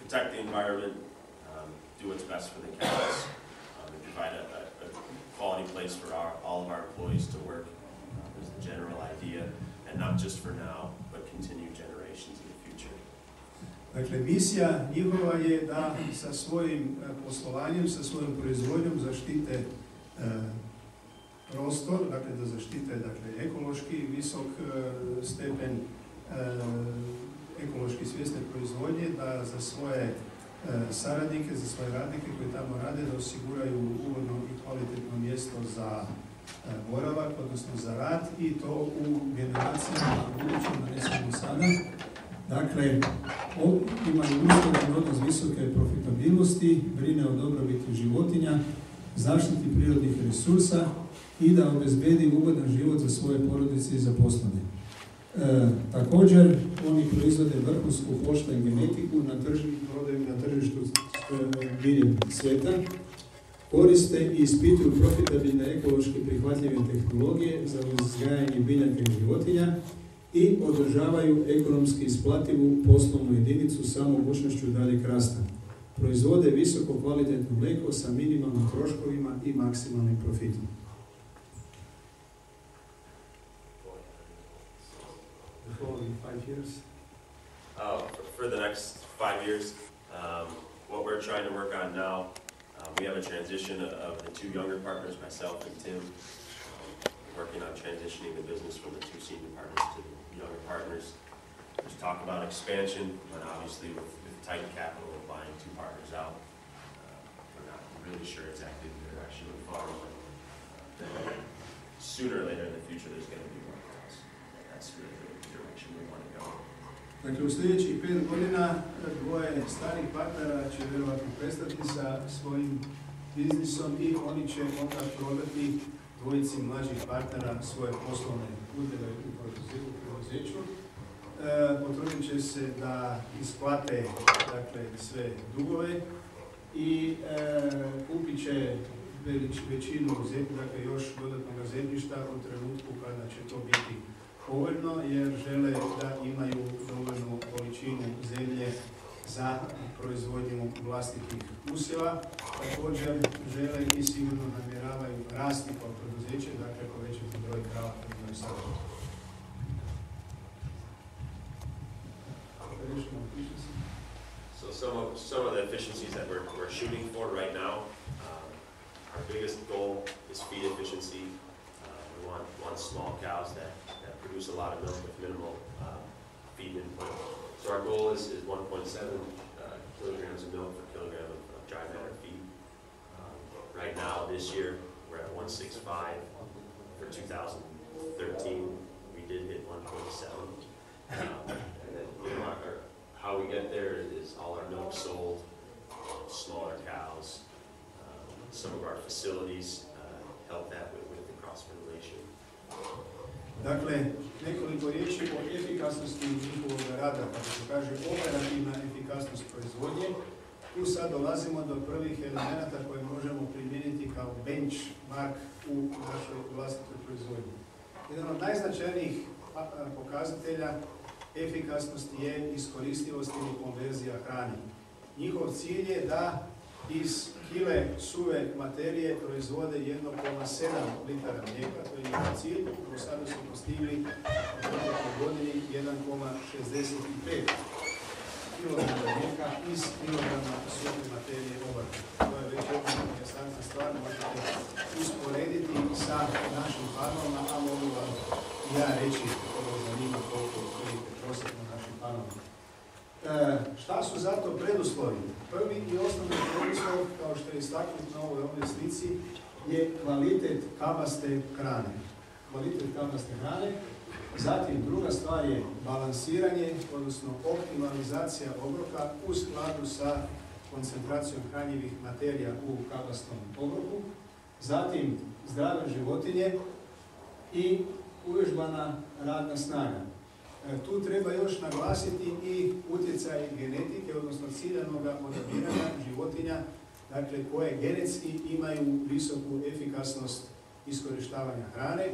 protect the environment, do what's best for the cows, and provide a quality place for all of our employees to work is the general idea, and not just for now, but continue generations in the future. Dakle, misija njihova je da sa svojim poslovanjem, sa svojom proizvodnjom zaštite prostor, dakle da zaštite ekološki visok stepen ekološki svjesne proizvodnje, da za svoje saradnike, za svoje radnike koji tamo rade, da osiguraju ugodno i kvalitetno mjesto za boravak, odnosno za rad, i to u generacijama budućima, ne samo sada. Dakle, imaju ustavljen odnos visoke profitabilnosti, brine o dobrobiti životinja, zaštiti prirodnih resursa i da obezbedi ugodan život za svoje porodice i zaposlene. Također, oni proizvode vrhunsku Holstein genetiku na tržištu diljem svijeta, koriste i ispituju profitabilne ekološki prihvatljive tehnologije za uzgajanje biljaka i životinja i održavaju ekonomski isplativu poslovnu jedinicu sa mogućnošću daljeg rasta. Proizvode visoko kvalitetno mleko sa minimalnim troškovima i maksimalnim profitom. For the next 5 years, what we're trying to work on now, we have a transition of the two younger partners, myself and Tim, working on transitioning the business from the two senior partners to the younger partners. There's talk about expansion, but obviously with tight capital and buying two partners out, we're not really sure exactly the direction of the farm, but sooner or later in the future there's going to be more cows. That's really the direction we want to go. Dakle, u sljedećih 5 godina dvoje starih partnera će vjerovatno prestati sa svojim biznisom i oni će onda prodati dvojici mlađih partnera svoje poslovne udjele u poduzeću. Potrudit će se da isplate sve dugove i kupit će većinu još dodatnog zemljišta u trenutku kada će to biti povoljno, jer žele da imaju dovoljnu količinu zemlje za proizvodnju vlastitih usjeva. Također žele i sigurno namjeravaju rasti kao preduzeće, dakle povećati broj krava u Novi Sadu. So some of the efficiencies that we're shooting for right now, our biggest goal is feed efficiency. We want small cows that produce a lot of milk with minimal feed input. So our goal is 1.7 kilograms of milk per kilogram of dry matter feed. Right now, this year, we're at 1.65. For 2013, we did hit 1.7. And then, how we get there is all our milk sold, smaller cows. Some of our facilities help that with the cross-ventilation. Dakle, nekoliko riječi o efikasnosti njihovog rada, kako se kaže operativna efikasnost proizvodnje. Tu sad dolazimo do prvih elemenata koje možemo primijeniti kao benchmark u našoj vlastitoj proizvodnji. Jedan od najznačajnijih pokazatelja efikasnosti je iskoristivost ili konverzija hrane. Njihov cilj je da iz kile suve materije proizvode 1,7 litara mlijeka, to je njihov cilj. Do sada su postigli u protekloj godini 1,65 kg mlijeka iz kilograma suve materije obrata. To je već jedna interesantna stvar, možete usporediti sa našim farmama, a mogu vam ja reći ovo zanima koliko vidite prosjek na našim farmama. Šta su zato preduslovi? Prvi i osnovni preduslov, kao što je istaknut na ovoj slici, je kvalitet kabaste hrane. Kvalitet kabaste hrane. Zatim, druga stvar je balansiranje, odnosno optimalizacija obroka u skladu sa koncentracijom hranjivih materija u kabastom obroku. Zatim, zdrave životinje i uvježbana radna snaga. Tu treba još naglasiti i utjecaj genetike, odnosno ciljanog odabiranja životinja, dakle koje genetski imaju visoku efikasnost iskorištavanja hrane.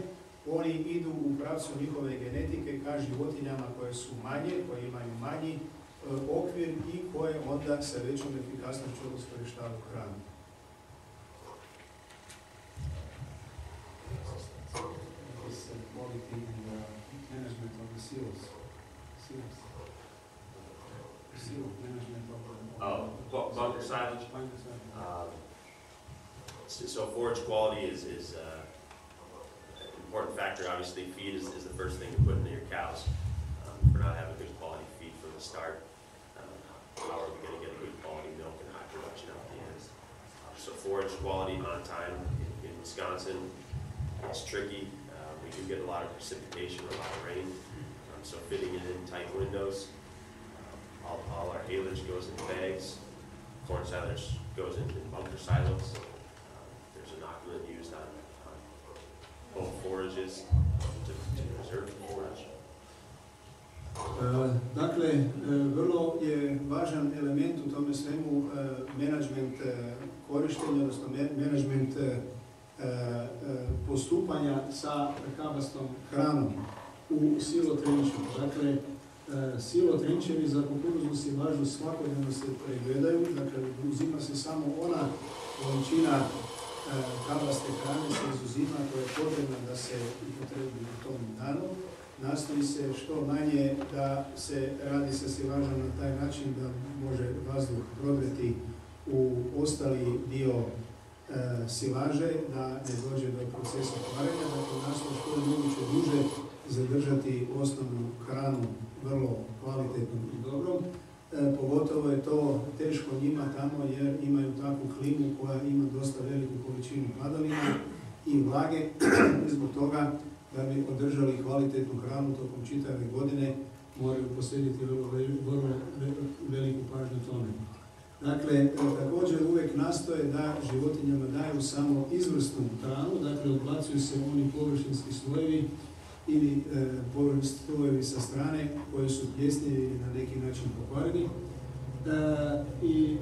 Oni idu u pravcu njihove genetike ka životinjama koje su manje, koje imaju manji okvir i koje onda sa većom efikasnošću iskorištavaju hranu. Management of the silos. Bunker silage. So forage quality is an important factor. Obviously, feed is the first thing to put into your cows. If we're not having good quality feed from the start, how are we going to get a good quality milk and high production out the end? So forage quality on time in Wisconsin, it's tricky. We do get a lot of precipitation, a lot of rain. So fitting it in tight windows. All our haylage goes in bags. Corn silage goes in bunker silos. There's inoculant used on both forages to preserve the forage. Dakle, vrlo je važan element u tome svemu menadžment korištenja, odnosno menadžment postupanja sa kabastom hranom u silotrenču. Dakle, silotrenčevi za kukuruznu silažu svakodnevno se pregledaju, dakle uzima se samo ona količina kabaste hrane se izuzima koja je potrebna da se upotrebi u tom danu. Nastoji se što manje da se radi sa silažom na taj način da može vazduh prodreti u ostali dio silaže, da ne dođe do procesa kvarenja, dakle nastoji što je moguće duže zadržati osnovnu hranu vrlo kvalitetnom i dobrom. Pogotovo je to teško njima tamo jer imaju takvu klimu koja ima dosta veliku količinu padavina i vlage i zbog toga da bi održali kvalitetnu hranu tokom čitave godine moraju posvetiti vrlo veliku pažnju tome. Dakle, također uvijek nastoje da životinjama daju samo izvrsnu hranu, dakle odbacuju se oni površinski slojevi ili slojevi sa strane koji su pljesnivi ili na neki način pokvareni. I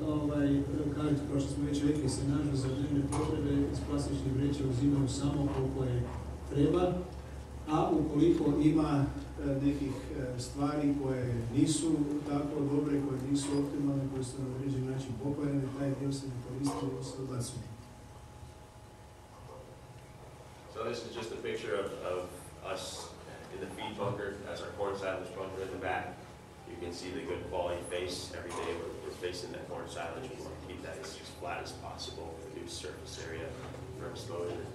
kažete, kao što smo već rekli, se nažalost za dnevne potrebe iz plastičnih vreća uzimaju samo koliko je treba, a ukoliko ima nekih stvari koje nisu tako dobre, koje nisu optimalne, koje su na određen način pokvarene, taj dio se ne koristi i se odbacuje. So this is just a picture of us in the feed bunker. That's our corn silage bunker in the back. You can see the good quality face. Every day we're facing that corn silage. We want to keep that as flat as possible, reduce surface area for exposure.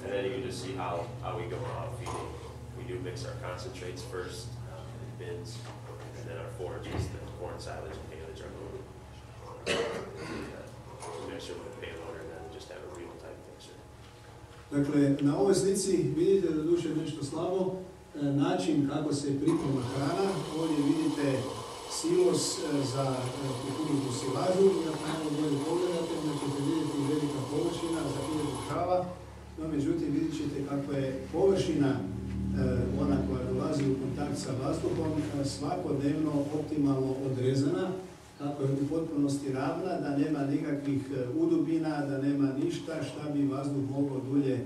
And then you can just see how we go about feeding. We do mix our concentrates first in bins, and then our forages, the corn silage and haylage are loaded. Mixture with a payloader, and then we just have a real type mixer. Dakle, na ovoj slici vidite da duše nešto slabo način kako se priprema hrana. Ovdje vidite silos za kukuruznu silažu i ako malo bolje pogledate, ćete vidjeti velika površina za 1000 krava, no međutim vidjet ćete kako je površina ona koja dolazi u kontakt sa vazduhom svakodnevno optimalno odrezana, kako je u potpunosti ravna, da nema nikakvih udubina, da nema ništa šta bi vazduh mogao dulje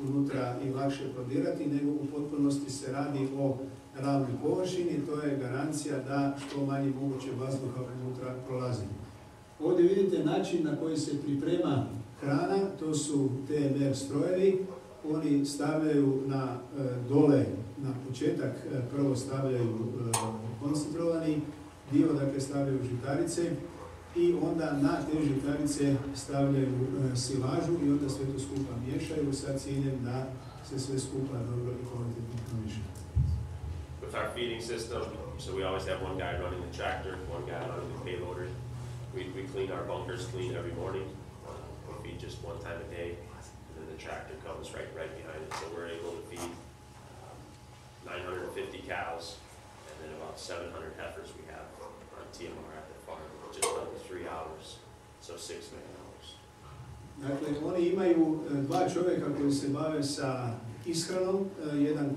unutra i lakše prodirati, nego u potpunosti se radi o ravnoj površini, to je garancija da što manje moguće vazduha unutra prolazi. Ovdje vidite način na koji se priprema hrana, to su TMR strojevi, oni stavljaju na dole, na početak, prvo stavljaju koncentrovani dio, dakle stavljaju žitarice i onda na te žitarice stavljaju silažu i onda sve to skupa miješaju sa ciljem da se sve skupa dobro i kvalitetno promiješa. With our feeding system, so we always have one guy running the tractor, one guy running the payloader. We clean our bunkers clean every morning. We feed just one time a day, and then the tractor comes right behind it. So we're able to feed 950 cows, and then about 700 heifers we have on TMR at the farm, just under 3 hours, so 6 man hours. Dakle, oni imaju dva čovjeka koji se bave sa ishranom, jedan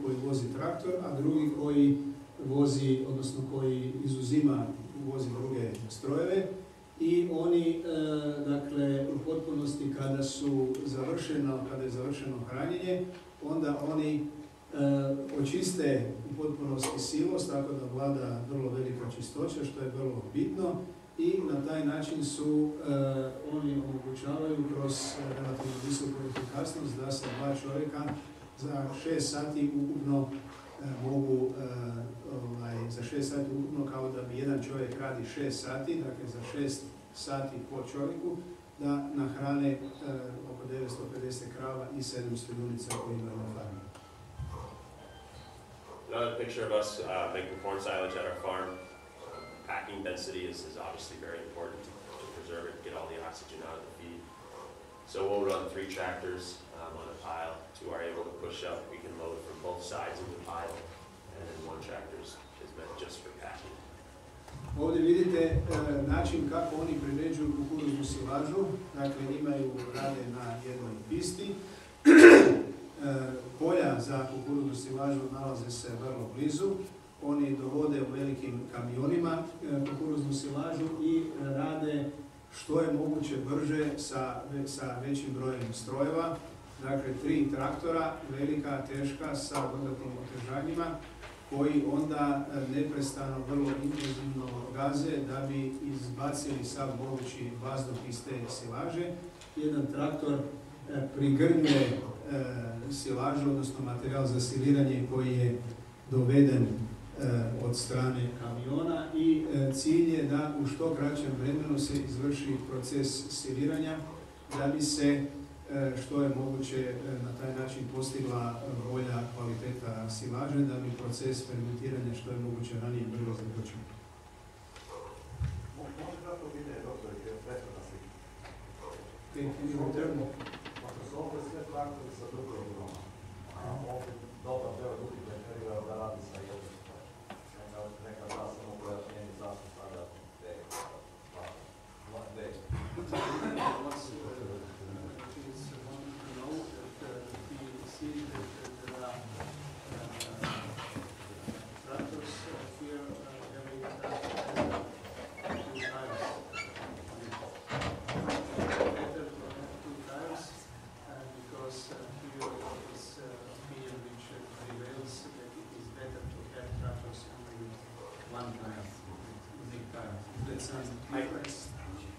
koji vozi traktor, a drugi koji vozi, odnosno koji vozi druge strojeve. I oni, dakle, u potpunosti kada je završeno hranjenje, onda oni očiste u potpunosti silos, tako da vlada vrlo velika čistoća, što je vrlo bitno, i na taj način su oni omogućavaju kroz relativno visoku efikasnost da se 2 čovjeka za 6 sati ukupno mogu, za 6 sati ukupno, kao da bi jedan čovjek radi 6 sati, dakle za 6 sati po čovjeku, da nahrane oko 950 krava i 700 junica koji imaju na farmi. Another picture of us making corn silage at our farm. Packing density is obviously very important to preserve it, get all the oxygen out of the feed. So we'll run 3 tractors on a pile. 2 are able to push up. We can load from both sides of the pile, and then 1 tractor is meant just for packing. Ovdje vidite način kako oni priređuju kukuruznu silažu. Dakle, rade na jednoj pisti. Polja za kukuruznu silažu nalaze se vrlo blizu. Oni dovode u velikim kamionima kukuruznu silažu i rade što je moguće brže sa većim brojem strojeva. Dakle, 3 traktora, velika, teška, sa dodatnim otežanjima, koji onda neprestano vrlo intenzivno gaze da bi izbacili sav mogući vazduh iz te silaže. Jedan traktor prigrnjuje silažu, odnosno materijal za siliranje koji je doveden od strane kamiona, i cilj je da u što kraćem vremenu se izvrši proces siliranja da bi se što je moguće na taj način postigla bolja kvaliteta silaže, da bi proces fermentiranja što je moguće ranije brzo započeo. Može kako ide, doktor, je prethodna slika. Ako su ovdje sve traktori sa drugom groma, a ovdje dobar deo drugih preferira da radi sa jednom. Neka da samo pojašnjenje zašto sada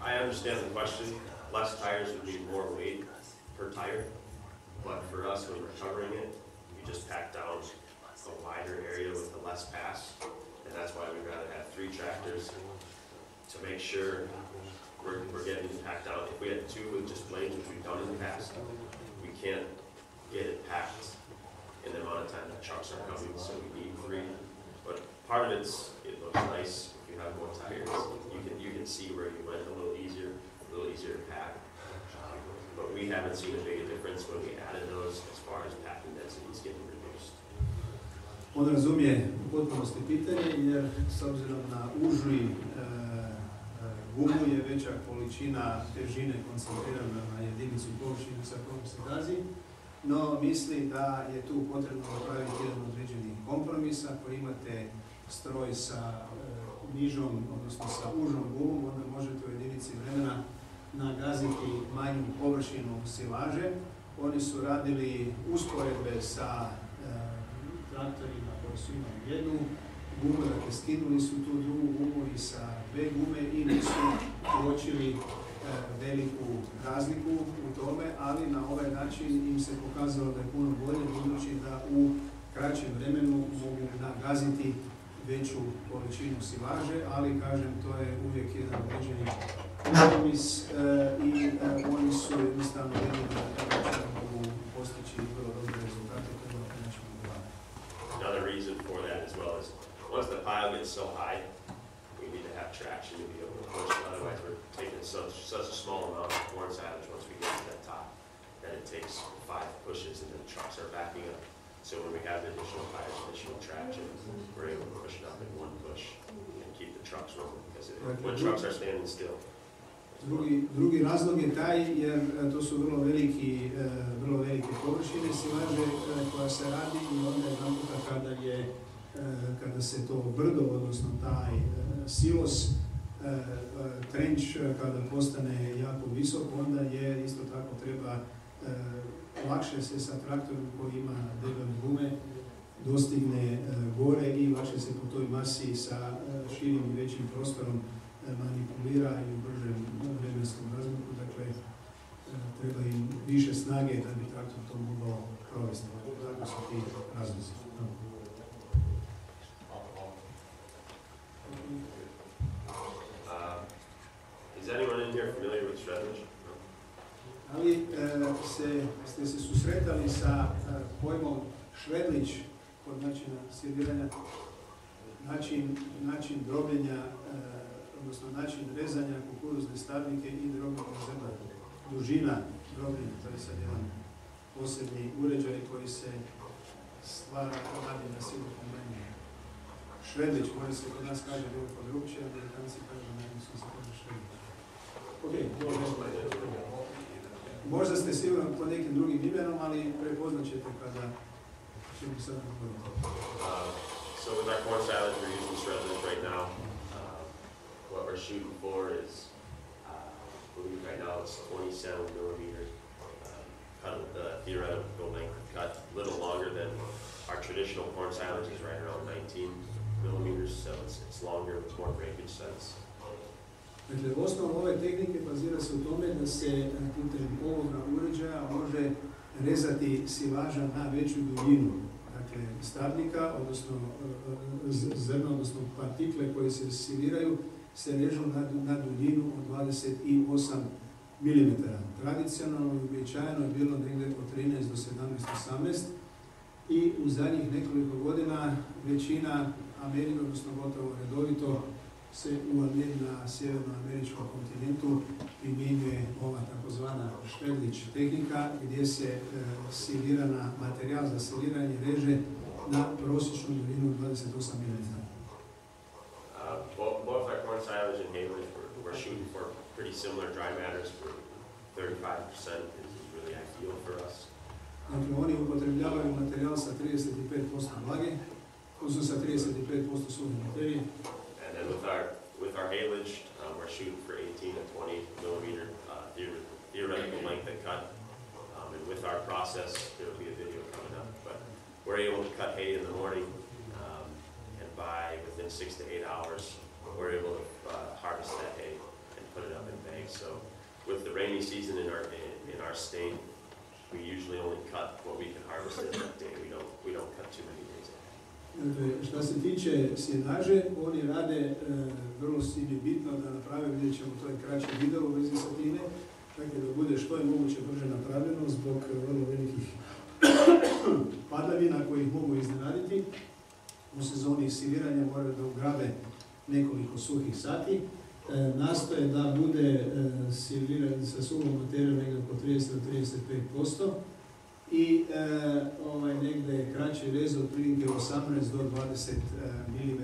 I understand the question. Less tires would mean more weight per tire, but for us, when we're covering it, we just pack down a wider area with the less pass, and that's why we'd rather have 3 tractors to make sure we're getting it packed down. If we had 2 with just blades, which we've done in the past, we can't get it packed in the amount of time that trucks are coming, so we need 3. But part of it looks nice if you have more tires. You can see where you went a little easier to pack. But we haven't seen a big difference when we added those as far as packing densities getting reduced. On razumije u potpunosti pitanje, jer s obzirom na užu gumu je veća količina težine koncentrirana na jedinicu površine sa kojom se gazi, no misli da je tu potrebno napraviti jedan određeni kompromis. Ako imate stroj sa nižom, odnosno sa užom gumom, onda možete u jedinici vremena nagaziti manju površinu silaže. Oni su radili usporedbe sa traktorima koji su imali jednu gumu, dakle skinuli su tu drugu gumu i sa 2 gume i nisu uočili veliku razliku u tome, ali na ovaj način im se pokazalo da je puno bolje, budući da u kraćem vremenu mogu nagaziti veću količinu silaže, ali kažem, to je uvijek jedan određeni kompromis i oni su jednostavno vidjeli da mogu postići vrlo dobre rezultate kada na način odgovaraju. Another reason for that as well is once the pile gets so high, we need to have traction to be able to push. Otherwise, we're taking such a small amount of corn silage once we get to that top that it takes 5 pushes and then the trucks are backing up. So when we have additional tires, additional traction, we're able to push it up in 1 push and keep the trucks rolling. Because when trucks are standing still. Drugi razlog je taj jer to su vrlo velike površine silaže koja se radi, i onda je naputa kada se to brdo, odnosno taj silos, trenč, kada postane jako visok, onda je isto tako treba lakše se sa traktorom koji ima debele gume dostigne gore i lakše se po toj masi sa širim i većim prostorom manipulira i u bržem vremenskom razmaku. Dakle, treba im više snage da bi traktor to mogao provesti. Tako su ti razlozi. Is anyone in here familiar with shreddage? Ali ste se susretali sa pojmom švedlić kod načina serviranja, način drobljenja, odnosno način rezanja kukuruzne stabljike i drobnog zrna. Dužina drobljenja, to je sad jedan posebni uređaj koji se stvara radi na silikon manje. Švedlić, može se kod nas kaže bilo podrugčije, a Amerikanci kažu na engleskom se kaže švedlić. Možda ste sigurno pod nekim drugim imenom, ali prepoznat ćete kada ćemo sad napraviti. So with our corn silage, we're using shreddage right now. What we're shooting for is, I believe right now it's 27 millimeter cut of the theoretical length of cut, a little longer than our traditional corn silage is right around 19 millimeters, so it's longer with more breakage sense. Dakle, osnov ove tehnike bazira se u tome da se putem ovoga uređaja može rezati silaža na veću duljinu. Dakle, stabljika, odnosno zrna, odnosno partikle koje se siliraju, se režu na duljinu od 28 mm. Tradicionalno i uobičajeno je bilo negdje od 13 do 17-18 i u zadnjih nekoliko godina većina Amerika, odnosno gotovo redovito, se na sjevernoameričkom kontinentu primjenjuje ova takozvana švedlić tehnika gdje se silirana materijal za siliranje reže na prosječnu duljinu 28 mm. Both our corn silage and haylage, we're shooting for pretty similar dry matters. For 35% is really ideal for us. Dakle, oni upotrebljavaju materijal sa 35% vlage, odnosno sa 35% suhe materije. And then with our haylage, we're shooting for 18 and 20 millimeter theoretical length of cut. And with our process, there will be a video coming up, but we're able to cut hay in the morning, and within 6 to 8 hours, we're able to harvest that hay and put it up in bags. So with the rainy season in our state, we usually only cut what we can harvest in that day. We don't cut too many days. Dakle, što se tiče sjenaže, oni rade, vrlo im je bitno da naprave, vidjet ćemo, to je kraći video u vezi sa time, dakle da bude što je moguće brže napravljeno zbog vrlo velikih padavina koji ih mogu iznenaditi. U sezoni siliranja moraju da ugrabe nekoliko suhih sati. Nastoje da bude siliran sa suhom materijom negdje oko 30-35% i negdje kraći rez od prilike 18 do 20 mm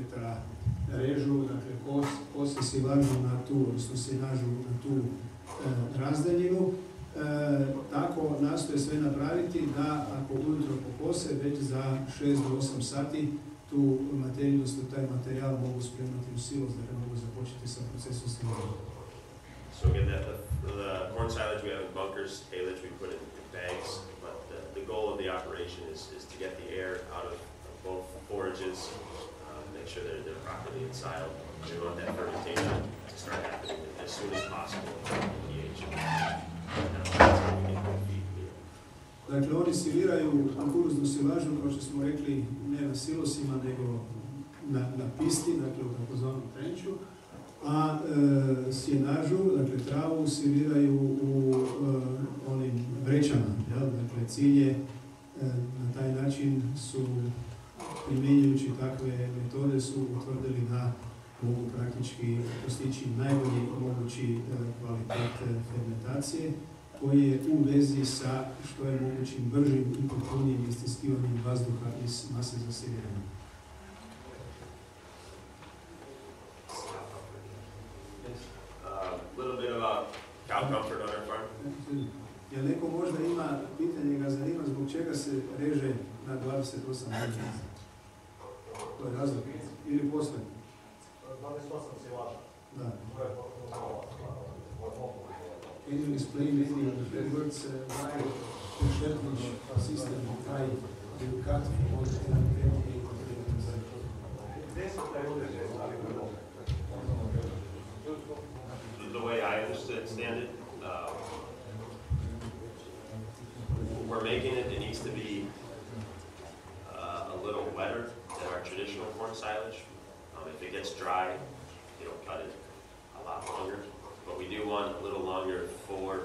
režu, dakle kose silažu na tu, odnosno sinažu na tu razdaljinu. Tako nastoje sve napraviti da ako ujutro pokose, već za 6 do 8 sati tu materiju, odnosno taj materijal mogu spremati u silos, da mogu započeti sa procesom siliranja. So again, the corn silage we have in bunkers, haylage we put in bags, but the goal of the operation is to get the air out of both forages, make sure that they're properly ensiled. We want that fermentation to start happening as soon as possible in pH. Dakle, oni siliraju kukuruznu silažu, kao što smo rekli, ne na silosima, nego na pisti, dakle u takozvanom trenču, a sjenažu, dakle travu, siliraju u onim vrećama. Dakle, cilj je na taj način su, primjenjujući takve metode, su utvrdili da mogu praktički postići najbolji mogući kvalitet fermentacije, koji je u vezi sa što je mogućim bržim i potpunijim istiskivanjem vazduha iz mase za siliranje. A little bit about cow comfort on our farm. Jel neko možda ima pitanje, ga zanima zbog čega se reže na 28 godina? To je razlog. Ili posle? 28 silaža. Da. To je potpuno Can you explain maybe in a few words why the shreddage system, why you cut more than 28 grams. The way I understand it, we're making it, it needs to be a little wetter than our traditional corn silage. If it gets dry, it'll cut it a lot longer. But we do want a little longer for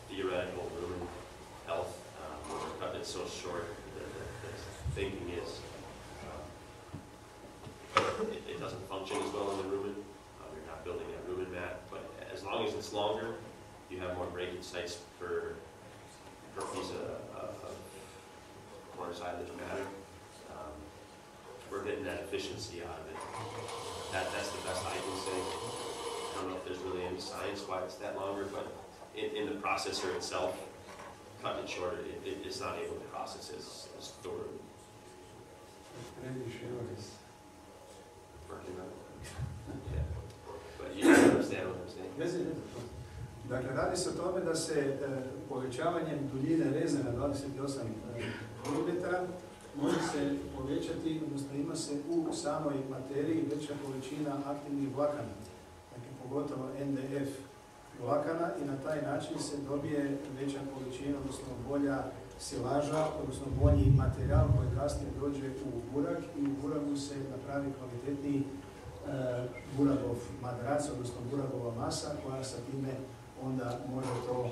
theoretical rumen health. When we're cutting it so short, the thinking is it doesn't function as well in the rumen. You're not building that rumen mat. But as long as it's longer, you have more breakage sites per piece of corn silage matter. We're getting that efficiency out of it. That's the best I can say. I don't know if there's really any science why it's that longer, but in the processor itself, cutting it shorter, it's not able to process as thoroughly. Working on it. Yeah. But you understand what I'm saying? Yes, it is. Dakle, radi se o tome da se povećavanjem duljine reza na 28 mm može se povećati, odnosno ima se u samoj materiji veća količina aktivnih vlakana, dakle pogotovo NDF vlakana, i na taj način se dobije veća količina, odnosno bolja silaža, odnosno bolji materijal koji kasnije dođe u burak i u buragu se napravi kvalitetniji buragov madrac, odnosno buragova masa koja sa time onda može to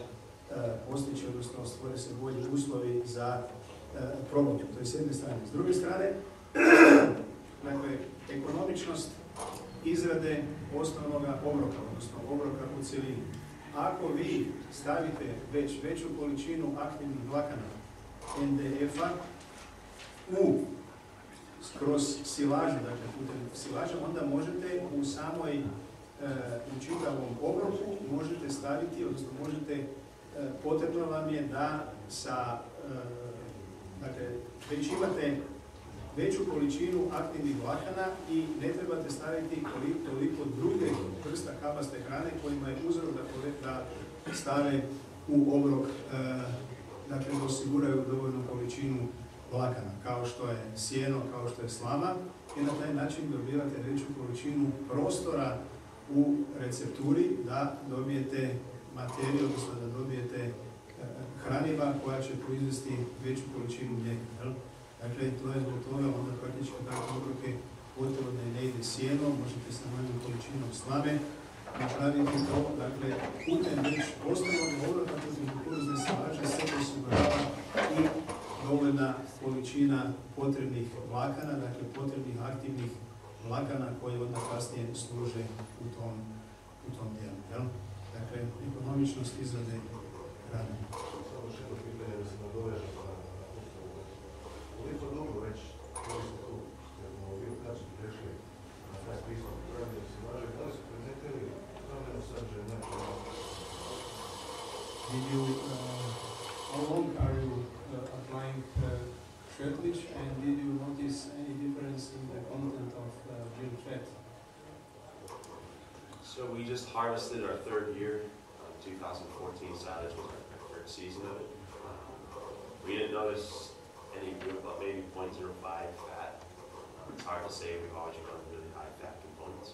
postići, odnosno stvore se bolji uslovi za promidžbu. To je s jedne strane. S druge strane, dakle, ekonomičnost izrade osnovnog obroka, odnosno obroka u cjelini. Ako vi stavite već veću količinu aktivnih vlakana NDF-a kroz silažu, dakle putem silaža, onda možete u samoj u čitavom obroku možete staviti, odnosno možete, potrebno vam je da sa, dakle, već imate veću količinu aktivnih vlakana i ne trebate staviti toliko druge vrsta kapaste hrane kojima je uzrok da stave u obrok, dakle da osiguraju dovoljnu količinu vlakana, kao što je sjeno, kao što je slama, i na taj način dobivate veću količinu prostora u recepturi da dobijete materiju, odnosno da dobijete hraniva koja će proizvesti veću količinu mlijeka. Dakle, to je zbog toga onda praktički takve obroke gotovo da ne ide sjeno, možete sa manjom količinom slame napraviti to, dakle, putem već osnovnog obroka, putem kukuruzne silaže se osigurava i dovoljna količina potrebnih vlakana, dakle potrebnih aktivnih vlakana koji onda kasnije služe u tom dijelu. Jel? Dakle, ekonomičnost izrade hrane. Samo što jedno pitanje da se nadoveže na koliko dugo već koji ste tu, jer smo vi kad su prešli na taj pristup upravljaju silaže, da li su primetili promjenu sadržaja nekog? How long are you applying cartilage, and did you notice any difference in the content of milk fat? So we just harvested our third year. 2014 silage was our third season of it. We didn't notice any real, but maybe 0.05 fat. It's hard to say. We've always run really high fat components.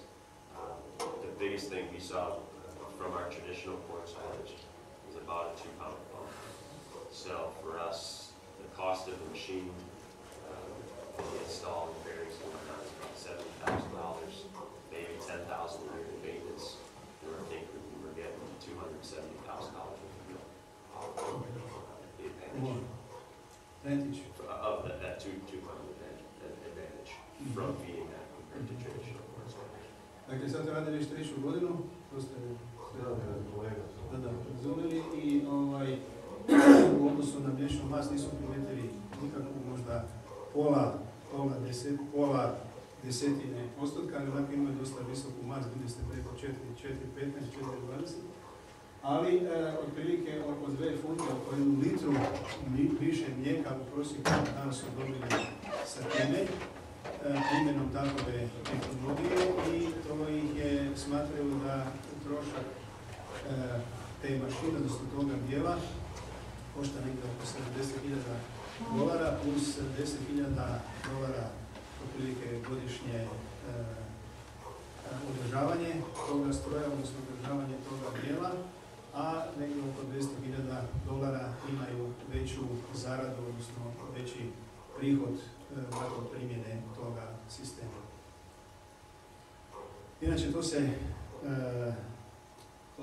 The biggest thing we saw from our traditional corn silage was about a 2-pound bump. So for us, the cost of the machine, the install and bearings and whatnot is about $70,000, maybe $10,000 a year in maintenance. And I think we were getting $270,000 worth of milk. The advantage of that 2-pound advantage from feeding that compared to traditional corn silage. Dakle, sad rade već treću godinu, to ste razumeli, i u odnosu na mliječnu mast nisu primetili nikakvu, možda pola desetine postotka, ali onako imaju dosta visoku mast, bili ste preko 4,15, 4,20, ali otprilike oko 2 funte, oko 1 litru više mlijeka u prosjeku danas su dobili sa time, primjenom takove tehnologije, i to ih je smatralo da trošak te mašine, odnosno toga dijela, košta negdje oko $70.000 plus $10.000 otprilike godišnje održavanje toga stroja, odnosno održavanje toga dijela, a negdje oko $200.000 imaju veću zaradu, odnosno veći prihod nakon primjene toga sistema. Inače, to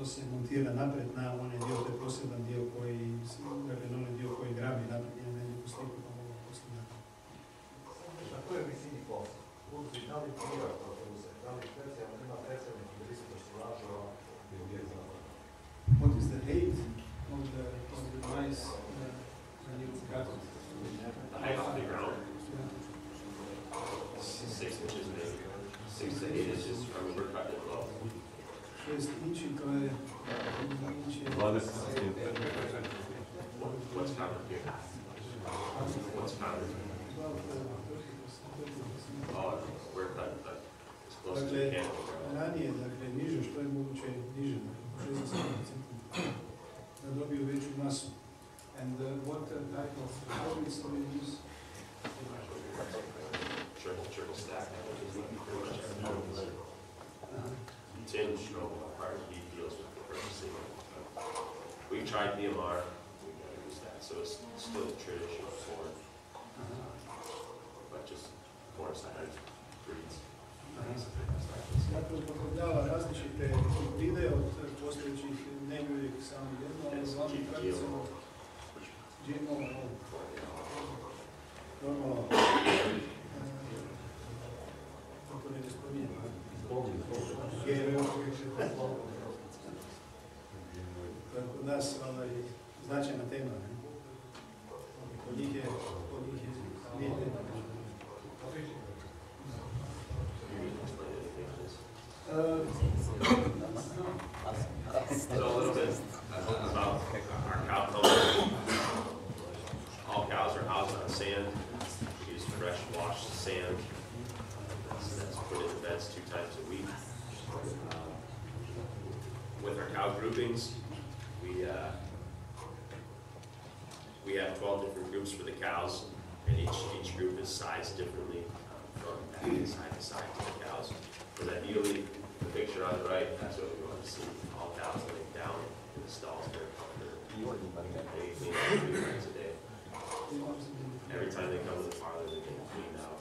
se montira napred na onaj dio, to je poseban dio koji, dakle, na onaj dio koji grabi napred i na neku sliku, pa mogu poslije napred. Na kojoj visini posla? Uzmi, da li privat to uzeti? Da li specijalno ima specijalnih izristosti lažova i uvijek zapravo? What is the height of the mice when you cut it? The height off the ground, 6 inches maybe, 6 to 8 inches from where we're cutting it low. 6 inči, to je 20 What's counted here? What's counted? Oh, we're cutting as close as we Dakle, can. ranije, dakle, niže, što je moguće niže, 60 cm, da dobiju veću masu. And what type of habits do you use? Triple stack. Tim part he deals with the purchasing. We've tried BMR, we gotta use that, so it's still traditional form, but just more standard breeds. Dakle, upotrebljava različite hibride od postojećih, ne bi uvijek samo jedno, ali glavni tradicionalno GMO, normalno, to ne spominjem. Kod nas značajna tema. Kod njih je nije. So a little bit about our cow culture. All cows are housed on sand. We use fresh washed sand. That's put in the beds 2 times a week. With our cow groupings, we have 12 different groups for the cows, and each group is sized differently from side to side to the cows. Because ideally, the picture on the right, that's what we want to see. All cows laying down in the stalls. They're cleaned 3 times a day. Every time they come to the parlor, they get cleaned out.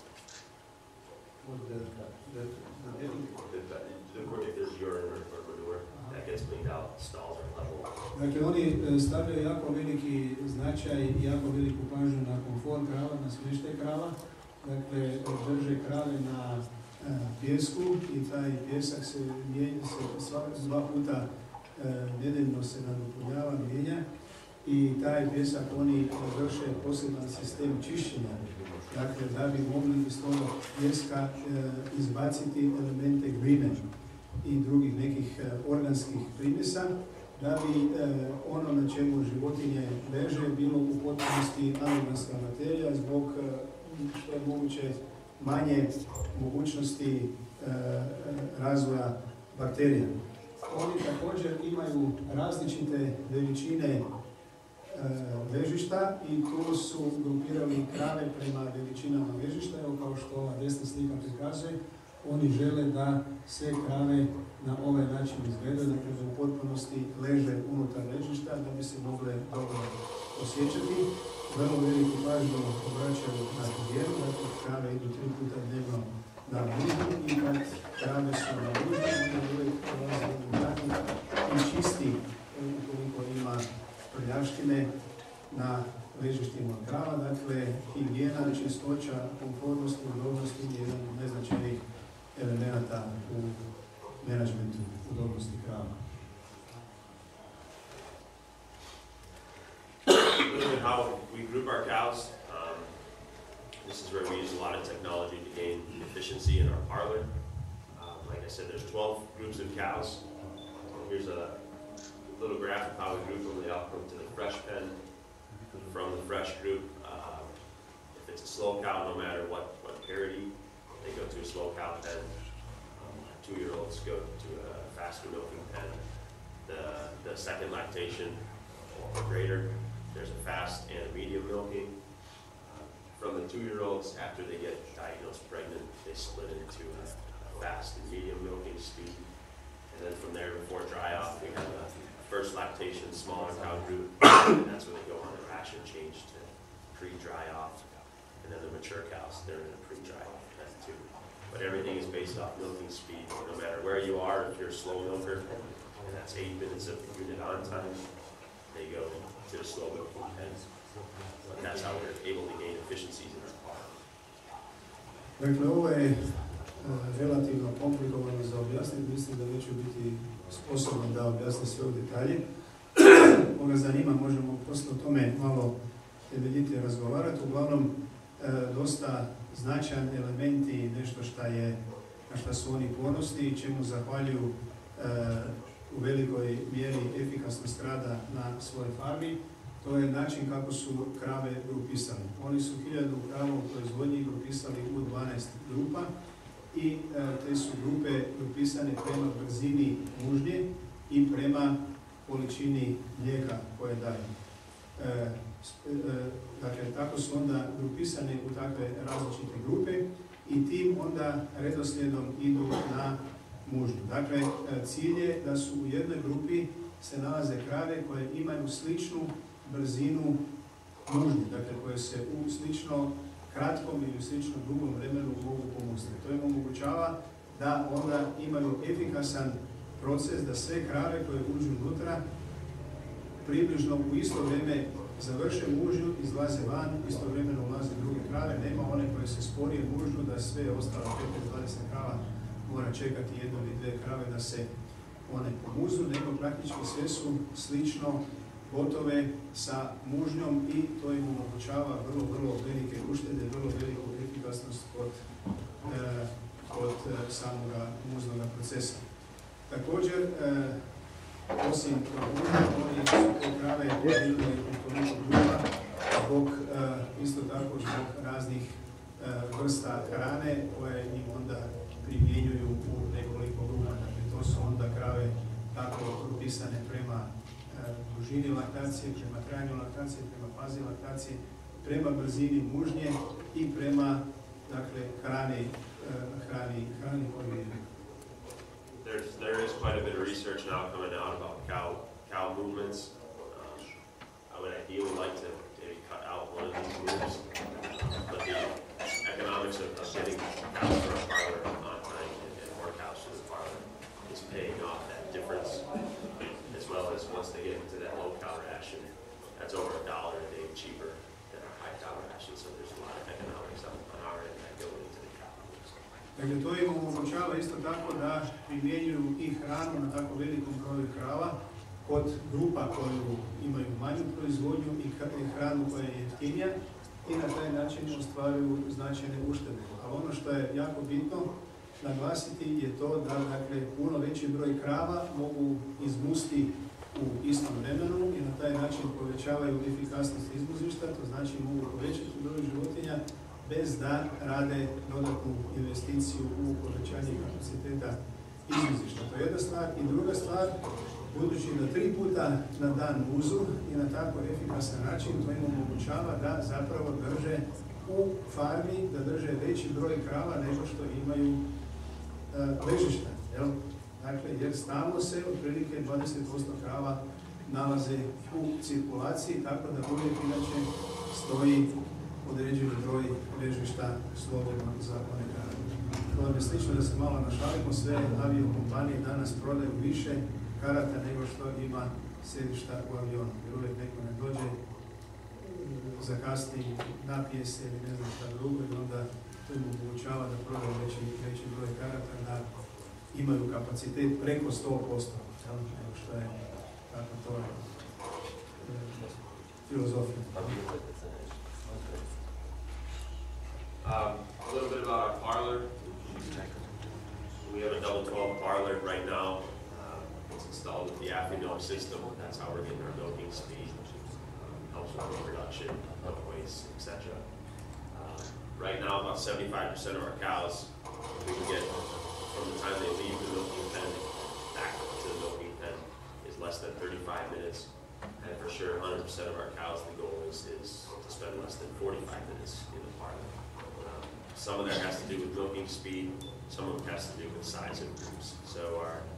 If there's urine or manure, that gets cleaned out. Stalls are level. Dakle, oni stavljaju jako veliki značaj i jako veliku pažnju na komfort krava, na smještaj krava. Dakle, drže krave na pjesku i taj pjesak se mijenja, se 2 puta nedeljno se nadopunjava, mijenja i taj pjesak oni vrše poseban sistem čišćenja. Dakle, da bi mogli iz toga pjeska izbaciti elemente gline i drugih nekih organskih primjesa, da bi ono na čemu životinje leže bilo u potpunosti anorganska materija zbog što je moguće manje mogućnosti razvoja bakterija. Oni također imaju različite veličine ležišta i tu su grupirali krave prema veličinama ležišta. Evo, kao što ova desna slika prikazuje, oni žele da sve krave na ovaj način izgledaju, dakle da u potpunosti leže unutar ležišta da bi se mogle dobro osjećati. Vrlo veliku pažnju obraćaju na higijenu, dakle krave idu 3 puta dnevno na lužbu i kad krave su na lužbu, onda uvijek prolaze u nakon i čisti ukoliko ima prljaštine na ležištima krava. Dakle, higijena, čistoća, komfortnost i udobnost je jedan od najznačajnijih elemenata u menadžmentu udobnosti krava. How we group our cows. This is where we use a lot of technology to gain efficiency in our parlor. Like I said, there's 12 groups of cows. Here's a little graph of how we group them. They all come to the fresh pen. From the fresh group, if it's a slow cow, no matter what parity, they go to a slow cow pen. 2-year-olds go to a faster milking pen. The second lactation or greater There's a fast and a medium milking. From the 2-year-olds, after they get diagnosed pregnant, they split into a fast and medium milking speed. And then from there, before dry off, we have a first lactation smaller cow group, and that's when they go on a ration change to pre-dry off. And then the mature cows, they're in a pre-dry off then too. But everything is based off milking speed, no matter where you are. If you're a slow milker, and that's 8 minutes of unit on time, they go to the slow milking pen. But that's how we're able to gain efficiencies in our farm. Dakle, ovo je relativno komplikovano za objasniti, mislim da neću biti sposoban da objasnim sve u detalje. Koga zanima, možemo poslije o tome malo temeljitije razgovarati. Uglavnom, dosta značajan element i nešto na šta su oni ponosni i čemu zahvaljuju u velikoj mjeri efikasnost rada na svojoj farmi. To je način kako su krave grupisane. Oni su 1000 krava u proizvodnji grupisali u 12 grupa i te su grupe grupisane prema brzini mužnje i prema količini mlijeka koje daju. Dakle, tako su onda grupisane u takve različite grupe i tim onda redoslijedom idu na mužnju. Dakle, cilj je da su u jednoj grupi se nalaze krave koje imaju sličnu brzinu mužnje, dakle koje se u slično kratkom ili slično dugom vremenu mogu pomustiti. To im omogućava da onda imaju efikasan proces da sve krave koje uđu unutra približno u isto vrijeme završe mužnju, izlaze van, istovremeno ulaze druge krave, nema one koje se sporije mužnju da sve ostale 15-20 krava mora čekati 1 ili 2 krave da se one pomuzu, nego praktički sve su slično gotove sa mužnjom i to im omogućava vrlo velike uštede, vrlo veliku efikasnost kod samoga muznoga procesa. Također, osim mužnja, oni su te krave dijelili u toliko grupa zbog, isto tako zbog raznih vrsta hrane koje im onda primjenjuju u nekoliko grupa. Dakle, to su onda krave tako grupisane prema dužini laktacije, prema trajanju laktacije, prema fazi laktacije, prema brzini mužnje i prema, dakle, hrani koju je. There is quite a bit of research now coming out about cow movements. I would ideally like to maybe cut out one of these moves, but the economics of getting cows for a parlor on time and more cows to the parlor is paying off that difference, as well as once they get into that low cow ration, that's over $1 a day cheaper than our high cow ration, so there's a lot of economics on our end that go into the cow. Dakle, to im omogućava isto tako da primjenjuju i hranu na tako velikom broju krava kod grupa koju imaju manju proizvodnju i hranu koja je jeftinija i na taj način ostvaruju značajne uštede. Ali ono što je jako bitno naglasiti je to da, dakle, puno veći broj krava mogu izmusti u istom vremenu i na taj način povećavaju efikasnost izmuzišta, to znači mogu povećati broj životinja bez da rade dodatnu investiciju u povećanje kapaciteta izmuzišta. To je jedna stvar. I druga stvar, budući da 3 puta na dan muzu i na tako efikasan način, to im omogućava da zapravo drže u farmi, da drže veći broj krava nego što imaju ležišta. Dakle, jer stalno se otprilike 20% krava nalaze u cirkulaciji, tako da uvijek inače stoji određeni broj ležišta slobodno za one krave. To je slično da se malo našalimo, sve aviokompanije danas prodaju više karata nego što ima sjedišta u avionu. Jer uvijek neko ne dođe, zakasni, napije se ili ne znam šta drugo i onda to im omogućava da prodaju veći broj karata, da imaju kapacitet preko 100%, nego što je, tako to je filozofija. A little bit about our parlor. We have a double 12 parlor right now. It's installed with the milk system. That's how we're getting our milking speed. Helps with milk production, milk waste, etc. Right now, about 75% of our cows we can get from the time they leave the milking pen back to the milking pen is less than 35 minutes. And for sure, 100% of our cows, the goal is to spend less than 45 minutes in the parlor. Some of that has to do with milking speed, some of it has to do with size of groups. So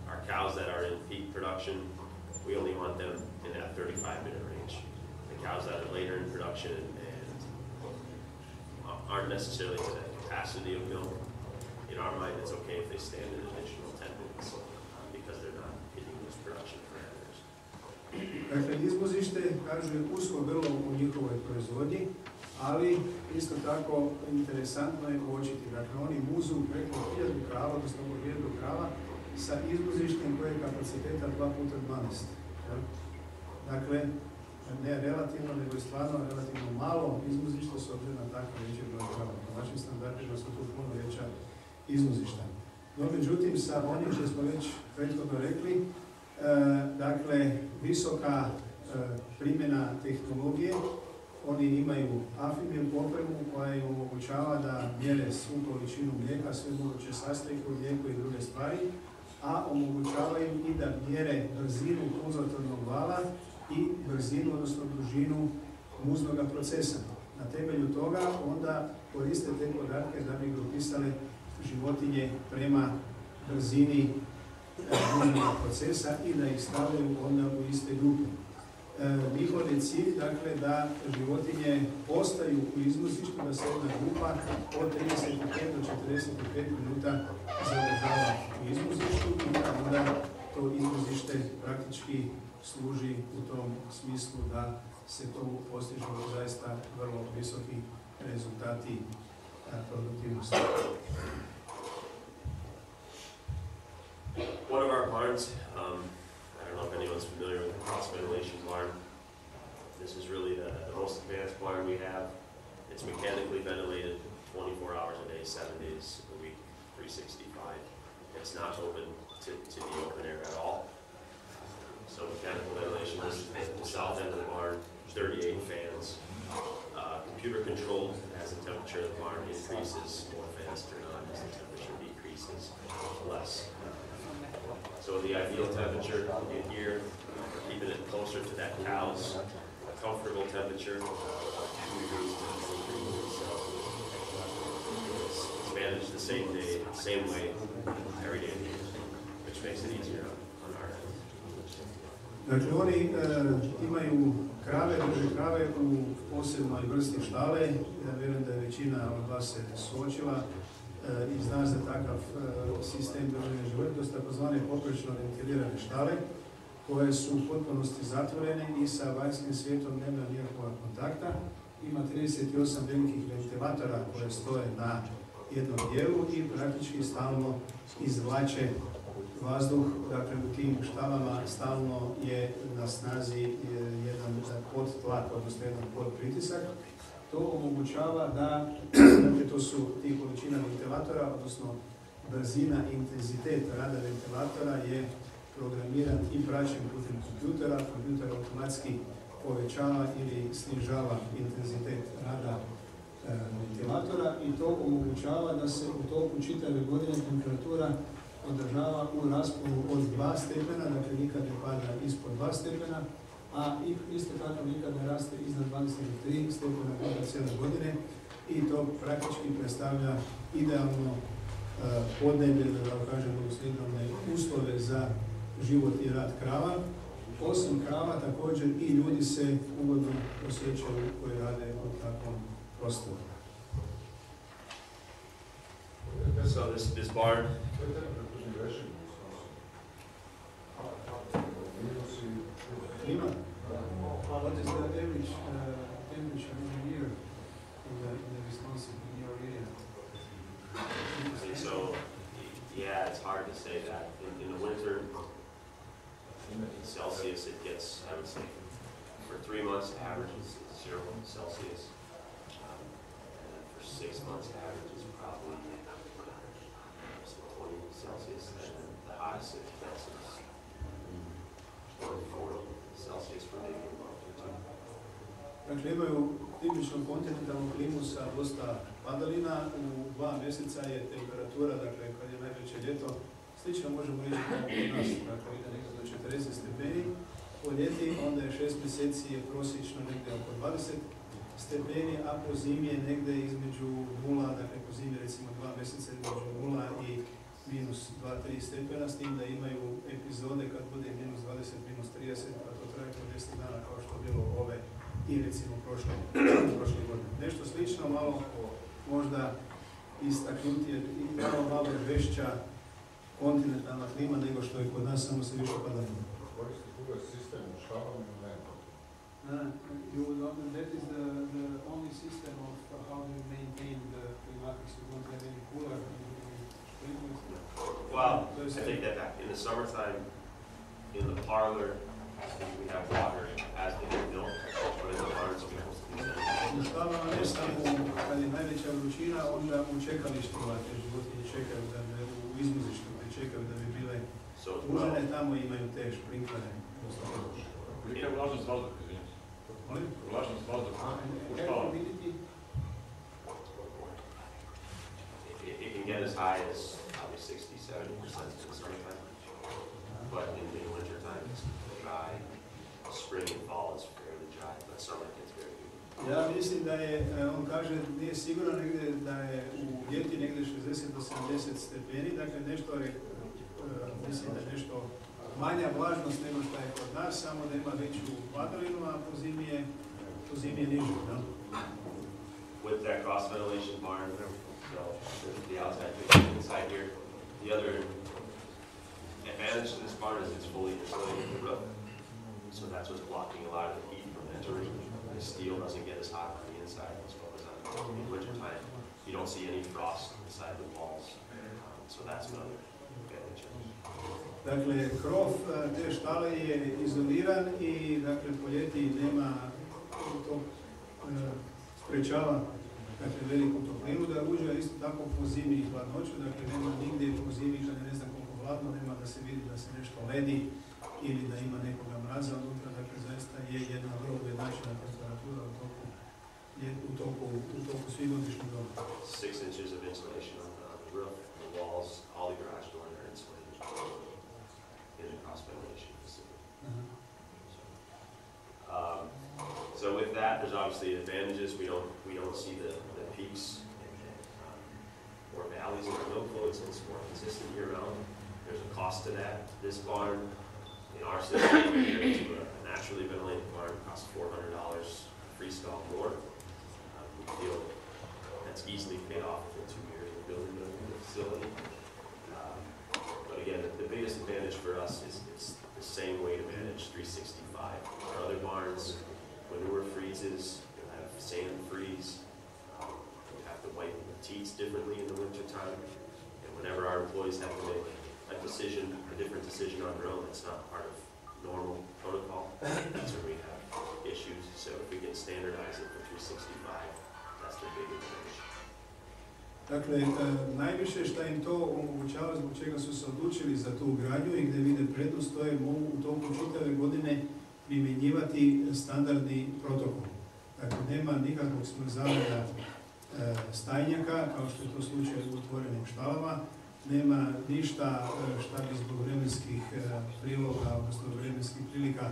our cows that are in peak production, we only want them in that 35-minute range. The cows that are later in production and aren't necessarily to that capacity of milk, in our mind, it's okay if they stand an additional 10 minutes because they're not hitting those production parameters. Dakle, izvozište, kaže, usko grlo u njihovoj proizvodnji, ali isto tako interesantno je uočiti. Dakle, oni muzu preko 1000 krava, odnosno 1000 krava, sa izvozištem koje je kapaciteta 2x12. Dakle, ne relativno, nego je stvarno relativno malo izvozište s obzirom na tako veće broj krava. Po našim standardima su tu puno veća izvozišta. No, međutim, sa onim što smo već prethodno rekli, dakle, visoka primjena tehnologije, oni imaju afimil opremu koja im omogućava da mjere svu količinu mlijeka, sve moguće sastojke u mlijeku i druge stvari, a omogućavaju i da mjere brzinu pulzatornog vala i brzinu, odnosno dužinu muznog procesa. Na temelju toga onda koriste te podatke da bi grupisale životinje prema brzini muznog procesa i da ih stavljaju onda u iste grupe. Njihov je cilj, dakle, da životinje ostaju u izvozištu, da se jedna grupa od 35 do 45 minuta zadržava u izvozištu i da onda to izvozište praktički služi u tom smislu da se to postižu zaista vrlo visoki rezultati produktivnosti. One of our barns, I don't know if anyone's familiar with the cross ventilation barn. This is really the most advanced barn we have. It's mechanically ventilated 24 hours a day, 7 days a week, 365. It's not open to the open air at all. So mechanical ventilation is the south end of the barn, 38 fans. Computer controlled as the temperature of the barn increases, more fans turn on as the temperature decreases, less. So the ideal temperature in here, we're keeping it closer to that cow's comfortable temperature, 2 degrees to 23 degrees Celsius. It's managed the same day, same way, every day of the year, which makes it easier on our end. Dakle, oni imaju krave, drže krave u posebnoj vrsti štale. Ja vjerujem da je većina od vas se suočila i zna za takav sistem držanja životinja, to su takozvane poprečno ventilirane štale, koje su u potpunosti zatvorene i sa vanjskim svijetom nema nikakvog kontakta. Ima 38 velikih ventilatora koje stoje na jednom dijelu i praktički stalno izvlače vazduh. Dakle, u tim štalama stalno je na snazi jedan podtlak, odnosno jedan podpritisak. To omogućava da, dakle, to su ti količina ventilatora, odnosno brzina i intenzitet rada ventilatora je programiran i praćen putem kompjutera. Kompjuter automatski povećava ili snižava intenzitet rada ventilatora i to omogućava da se u toku čitave godine temperatura održava u rasponu od 2 stepena, dakle nikad ne pada ispod 2 stepena, a isto tako nikad ne raste iznad 23 stepena kada cijele godine i to praktički predstavlja idealno podneblje, da kažemo, uslijedne uslove za život i rad krava. Osim krava, također i ljudi se ugodno osjećaju koji rade u takvom prostoru. So this barn, what is the average temperature in a year in the Wisconsin, in your area? so yeah, it's hard to say that. In the winter, in Celsius, it gets, I would say, for 3 months, the average is 0 Celsius. And then for 6 months, the average is probably 20 Celsius. And then the hottest it gets is 40 Celsius for maybe a month or 2. Dakle, imaju tipičnu kontinentalnu klimu sa dosta padalina. U 2 mjeseca je temperatura, dakle, kad je najveće ljeto, slično možemo reći kao kod nas, dakle, ide nekako do 40 stepeni po ljeti, onda je 6 mjeseci je prosječno negdje oko 20 stepeni, a po zimi je negdje između 0, dakle po zimi recimo 2 mjeseca između 0 i minus 2-3 stepena, s tim da imaju epizode kad bude minus 20, minus 30, pa to traje po 10 dana kao što je bilo ove i recimo prošle godine. Nešto slično, malo možda istaknutije i malo žešća kontinentalna klima nego što je kod nas, samo se više pada. Koristi druga sistem u štavanju ili ne? That is the only system of how to maintain the climatics. You don't have any cooler. Well, I take that back. In the summertime, in the parlor, we have water as they get milk, but in the barns we have to U štalama ne samo kad je najveća vrućina, onda u čekalištima te životinje čekaju da bi, u izmuzištu gdje čekaju da bi bile užene, tamo imaju te šprinklere. Kolika je vlažnost vazduha, izvinjam se? Molim? Vlažnost vazduha u Kako štalama? vidjeti? It can get as high as probably 60-70% in the summertime, but in the winter time it's dry. Spring and fall is fairly dry, but summer gets very good. Ja mislim da je, on kaže, nije sigurno negdje da je u ljeti negdje 60 do 70 stepeni, dakle nešto je, mislim da je nešto manja vlažnost nego što je kod nas, samo da ima veću padavinu, a po zimi je nižu. No? With that cross ventilation barn, so the outside facing inside here, the other advantage to this barn is it's fully insulated in the roof, so that's what's blocking a lot of the heat from entering. The steel doesn't get as hot on the inside as well as on in winter time. You don't see any frost inside the walls, so that's another advantage. Dakle, krov te štale je izoliran i dakle, po ljeti nema to sprečava dakle, veliku toplinu da uđe, a isto tako po zimi i hladnoću, dakle nema nigdje po zimi kad je ne znam koliko hladno, nema da se vidi da se nešto ledi ili da ima nekoga mraza unutra, dakle zaista je jedna vrlo ujednačena temperatura u toku svih godišnjih doba. 6 inches of insulation on the roof, the walls, all the garage doors are insulated in a cross ventilation facility. So with that, there's obviously advantages. We don't see the peaks or valleys in our milk flow. It's more consistent year round. There's a cost to that. This barn, in our system, compared to a naturally ventilated barn, costs $400 freestall more. We feel that's easily paid off within 2 years of building the facility. But again, the biggest advantage for us is it's the same way to manage 365. Our other barns, manure freezes, you'll have sand freeze, you have to wipe the teats differently in the winter time, and whenever our employees have to make a different decision on their own, that's not part of normal protocol, that's where we have issues. So if we can standardize it for 365, that's the big advantage. Dakle, najviše što im to omogućava, zbog čega su se odlučili za tu gradnju i gdje vide prednost, to je mogu u toku čitave godine primjenjivati standardni protokol. Dakle, nema nikakvog smrzavanja stajnjaka, kao što je to slučaj u otvorenim štalama, nema ništa šta bi zbog vremenskih priloga, odnosno vremenskih prilika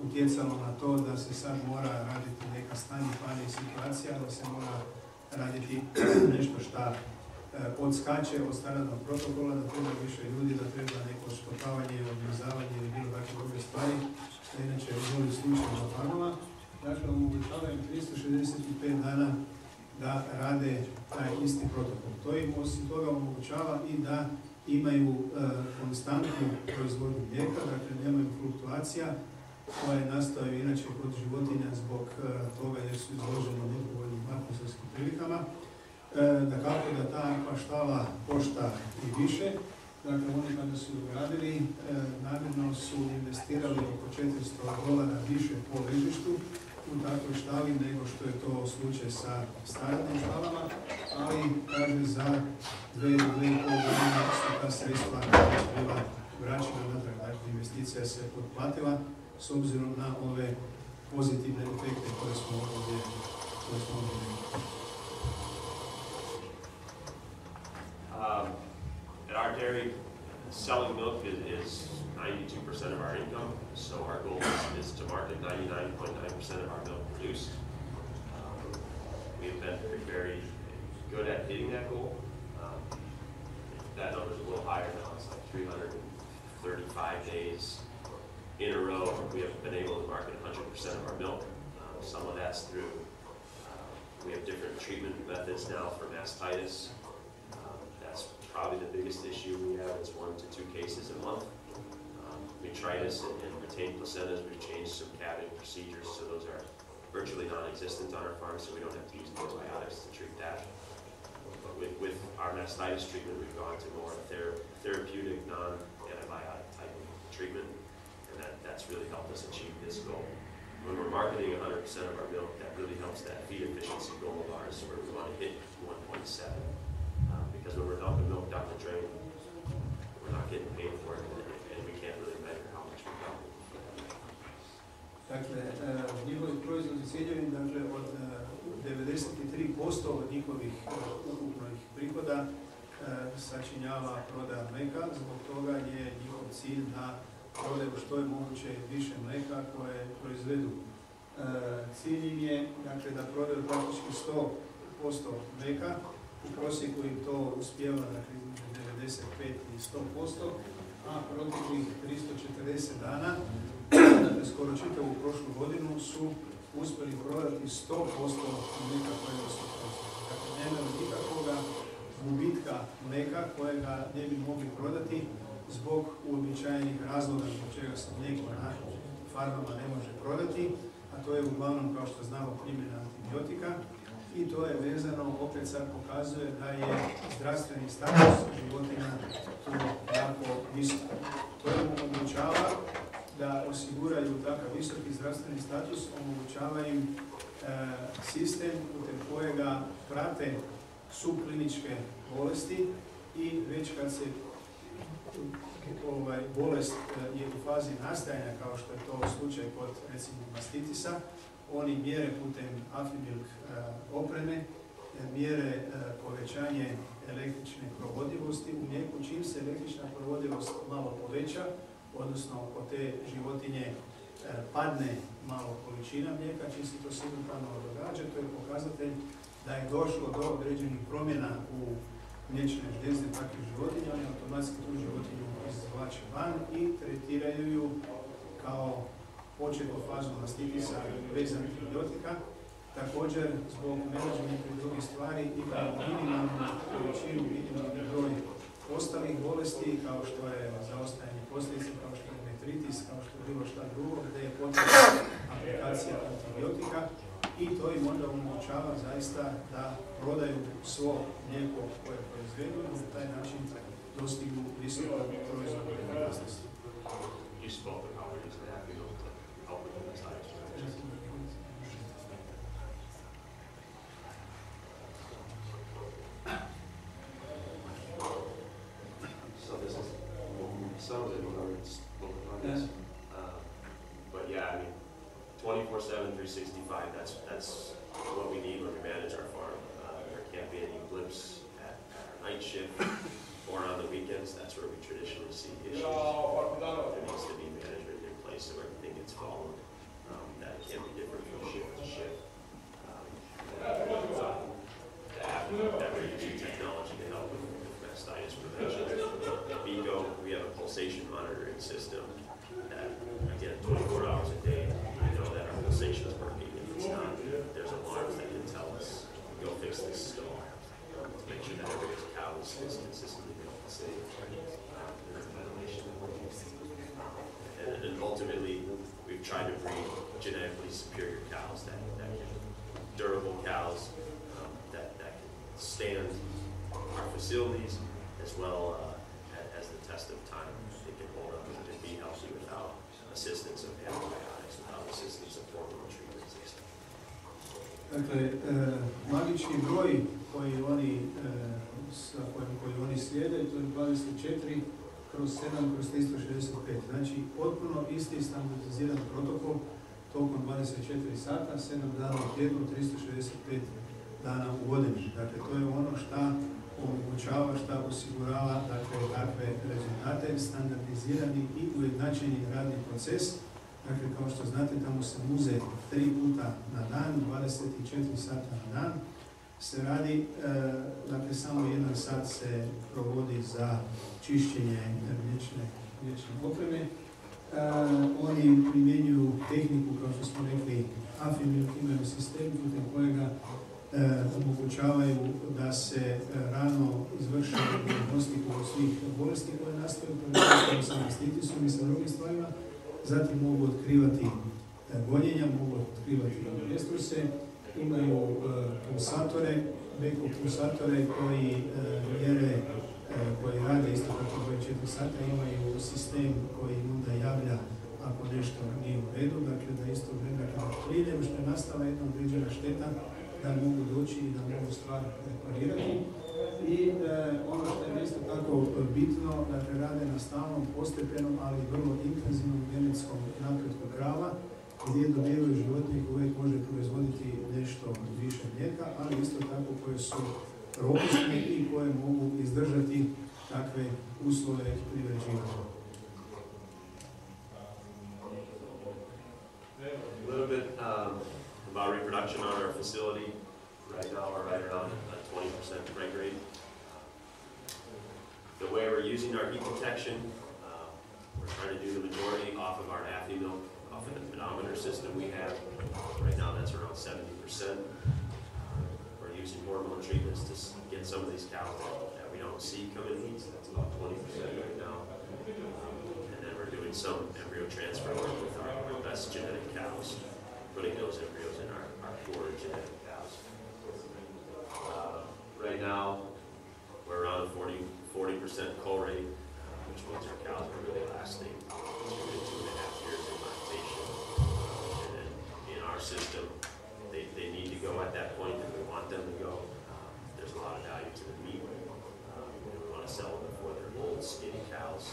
utjecalo na to da se sad mora raditi neka stanje, plane i situacija, da se mora raditi nešto šta odskače od standardnog protokola, da treba više ljudi, da treba neko odštopavanje, odmrzavanje ili bilo takve druge stvari, što inače je bolji slučaj za farmama. Dakle, omogućava im 365 dana da rade taj isti protokol. To im osim toga omogućava i da imaju konstantnu proizvodnju mlijeka, dakle nemaju fluktuacija koje nastaju inače kod životinja zbog toga jer su izloženi nepovoljnim atmosferskim prilikama. Da kako da ta štala košta i više, dakle oni kada su gradili, namjerno su investirali oko $400 više po ležištu u takvoj štali nego što je to slučaj sa standardnim štalama, ali kaže za 2,5 godine su ta sredstva bila vraćena natrag, dakle investicija se potplatila s obzirom na ove pozitivne efekte koje smo ovdje vidjeli. At our dairy, selling milk is 92% of our income, so our goal is to market 99.9% of our milk produced. We have been very good at hitting that goal. That number is a little higher now. It's like 335 days in a row. We have been able to market 100% of our milk. Some of that's through, we have different treatment methods now for mastitis. That's probably the biggest issue we have is 1 to 2 cases a month. Metritis and retained placentas, we've changed some calving procedures, so those are virtually non-existent on our farm, so we don't have to use antibiotics to treat that. But with our mastitis treatment, we've gone to more therapeutic, non-antibiotic type of treatment, and that's really helped us achieve this goal. When we're marketing 100% of our milk, that really helps that feed efficiency goal of ours, where we want to hit 1.7. Because when we're dumping milk down the drain, we're not getting paid for it, and we can't really measure how much we're dumping. Dakle, njihovi proizvodni ciljevi, dakle, od 93% od njihovih ukupnih prihoda sačinjava prodaja mleka, zbog toga je njihov cilj da prodaju što je moguće više mleka koje proizvedu. Cilj im je, dakle, da prodaju praktički 100% mleka, u prosjeku im to uspijeva, dakle, između 95 i 100%, a proteklih 340 dana, dakle, skoro čitavu prošlu godinu, su uspjeli prodati 100% mleka kojega su proizvodili. Dakle, nema nikakvoga gubitka mleka kojega ne bi mogli prodati zbog uobičajenih razloga zbog čega se mlijeko na farmama ne može prodati, a to je uglavnom, kao što znamo, primjena antibiotika, i to je vezano, opet sad pokazuje da je zdravstveni status životinja tu jako visok. To im omogućava da osiguraju takav visoki zdravstveni status, omogućava im sistem putem kojega prate subkliničke bolesti i već kad se bolest je u fazi nastajanja, kao što je to slučaj kod, recimo, mastitisa, oni mjere putem Afimilk opreme, mjere povećanje električne provodivosti u mlijeku. Čim se električna provodivost malo poveća, odnosno kod te životinje padne malo količina mlijeka, čim se to simultano događa, to je pokazatelj da je došlo do određenih promjena u mliječne žljezde takvih životinja, oni automatski tu životinju izvlače van i tretiraju ju kao početnu fazu mastitisa bez antibiotika. Također, zbog menadžmenta i drugih stvari imaju minimalnu količinu, minimalni broj ostalih bolesti, kao što je zaostajanje posljedica, kao što je metritis, kao što je bilo šta drugo, gdje je potrebna aplikacija antibiotika, i to im onda omogućava zaista da prodaju svo mlijeko koje proizvedu i na taj način dostignu visoku proizvodnu efikasnost. Some of it we spoke on this, but yeah, I mean, 24/7, 365. That's what we need when we manage our farm. There can't be any blips at our night shift or on the weekends. That's where we traditionally see issues. There needs to be management in place so everything gets followed. That can't be different from shift to shift. That we're using technology to help with mastitis prevention. We have a pulsation monitoring system that, again, 24 hours a day, we know that our pulsation is working. If it's not, there's alarms that can tell us, go fix this stall, to make sure that every cow is consistently safe in their ventilation. And ultimately, we've tried to breed genetically superior cows, that durable cows that can stand our facilities, as well as the test of time. They can hold up and be healthy without assistance of antibiotics, without assistance of hormone treatments, etc. Dakle, magični broj koji oni slijede, to je 24/7/365. Znači, potpuno isti standardiziran protokol tokom 24 sata, 7 dana u tjednu, 365 dana u godini. Dakle, to je ono što omogućava, šta osigurava takve rezultate, standardizirani i ujednačeni radni proces. Dakle, kao što znate, tamo se muze 3 puta na dan, 24 sata na dan se radi, dakle samo 1 sat se provodi za čišćenje mliječne opreme. Oni primjenjuju tehniku, kao što smo rekli, Afimilk, imaju sistem putem kojega omogućavaju da se rano izvrši diagnostiku svih bolesti koje nastaju, prvenstveno sa mastitisom i sa drugim stvarima. Zatim mogu otkrivati gonjenja, mogu otkrivati estruse, imaju pulsatore, beko pulsatore koji mjere, koji rade isto kako 24 sata, imaju sistem koji onda javlja ako nešto nije u redu, dakle da isto vremena kada prije što je nastala jedna određena šteta, da mogu doći i da mogu stvar reparirati. I ono što je isto tako bitno, dakle rade na stalnom, postepenom, ali vrlo intenzivnom genetskom napretku krava, gdje dobivaju životinje koje uvijek može proizvoditi nešto više mlijeka, ali isto tako koje su robustne i koje mogu izdržati takve uslove privređivanja. A little bit about reproduction on our facility. Right now we're right around a 20% break rate. The way we're using our heat protection, we're trying to do the majority off of our Afimilk, off of the pedometer system we have. Right now that's around 70%. We're using hormone treatments to get some of these cows that we don't see come in heats. That's about 20% right now. And then we're doing some embryo transfer work with our best genetic cows, putting those embryos in our poor genetic cows. Right now, we're around a 40% cull rate, which means our cows are really lasting 2 to 2.5 years in lactation. And then in our system, they need to go at that point that we want them to go. There's a lot of value to the meat. We want to sell them before they're old, skinny cows.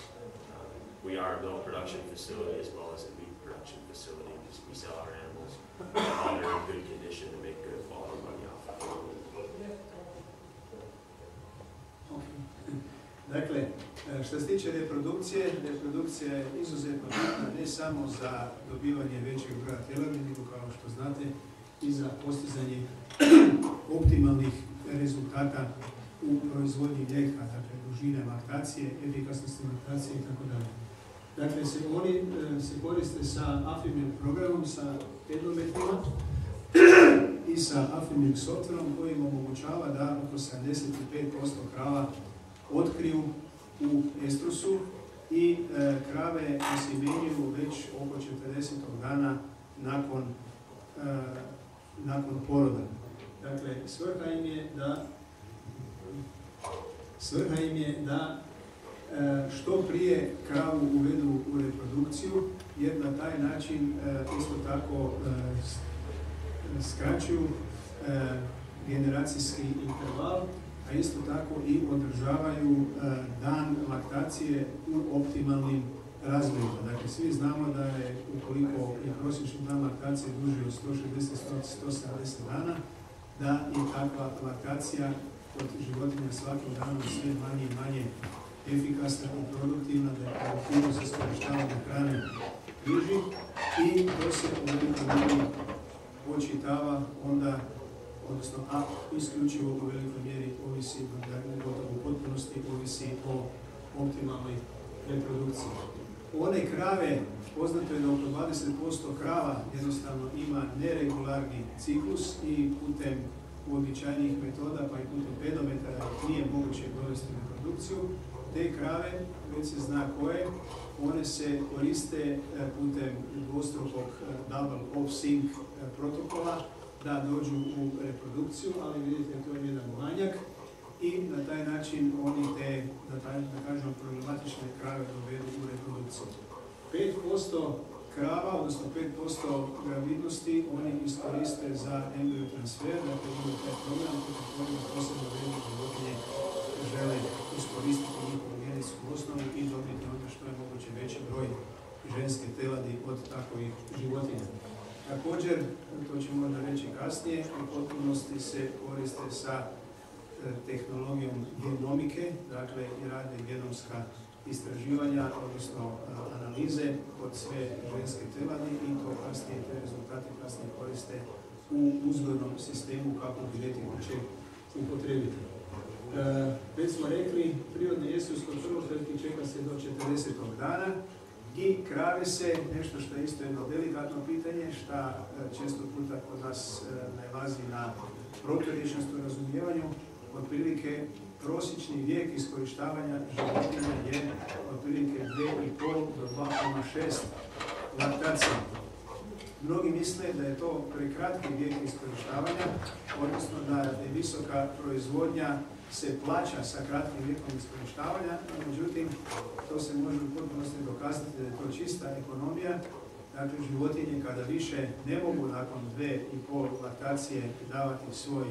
We are a milk production facility as well as a meat production facility. We sell our animals while they're in good condition to make good quality money off of them. Dakle, što se tiče reprodukcije, reprodukcija je izuzetno bitna ne samo za dobivanje većeg broja teladi, nego kao što znate i za postizanje optimalnih rezultata u proizvodnji mlijeka, dakle dužine laktacije, efikasnosti laktacije itd. Dakle, oni se koriste sa Afimilk programom, sa endometrima i sa Afimilk softverom koji im omogućava da oko 75% krava otkriju u estrusu i krave osjemenjuju već oko 40. dana nakon poroda. Dakle, svrha im je da što prije kravu uvedu u reprodukciju, jer na taj način isto tako skraćuju generacijski interval, a isto tako i održavaju dan laktacije u optimalnim razvojima. Dakle, svi znamo da je ukoliko je prosječni dan laktacije duži od 160-170 dana, da je takva laktacija kod životinja svakim danom sve manje i manje efikasna i produktivna, da je produktivnost iskorištavanja hrane niži i to se u velikoj mjeri očitava onda, odnosno isključivo u velikoj mjeri ovisi, gotovo u potpunosti ovisi o optimalnoj reprodukciji. One krave, poznato je da oko 20% krava jednostavno ima neregularni ciklus i putem uobičajenih metoda pa i putem pedometara nije moguće dovesti reprodukciju. Te krave, već se zna koje, one se koriste putem dvostrukog double off-sync protokola da dođu u reprodukciju, ali vidite to je jedan manjak i na taj način oni te, da kažemo, problematične krave dovedu u reprodukciju. 5% krava, odnosno 5% gravidnosti, oni iskoriste za embryo transfer, dakle imaju taj program koji posebno vrijedne životinje žele iskoristiti njihovu genetsku osnovu i dobiti ono što je moguće veći broj ženske teladi od takovih životinja. Također, to ćemo možda reći kasnije, u potpunosti se koriste sa tehnologijom genomike, dakle i rade genomska istraživanja, odnosno analize kod sve ženske teladi i to kasnije, te rezultate kasnije koriste u uzgojnom sistemu kako genetiku će upotrebiti. Već smo rekli, prirodni estrus kod prvokletki čeka se do 40. dana i krave se, nešto što je isto jedno delikatno pitanje, što često puta kod nas nailazi na proturječnost u razumijevanju, otprilike prosječni vijek iskorištavanja životinja je otprilike 2,5 do 2,6 laktacija. Mnogi misle da je to prekratki vijek iskorištavanja, odnosno da je visoka proizvodnja se plaća sa kratkim vijekom iskorištavanja, međutim, to se može u potpunosti dokazati da je to čista ekonomija. Dakle, životinje kada više ne mogu nakon 2,5 laktacije davati svoj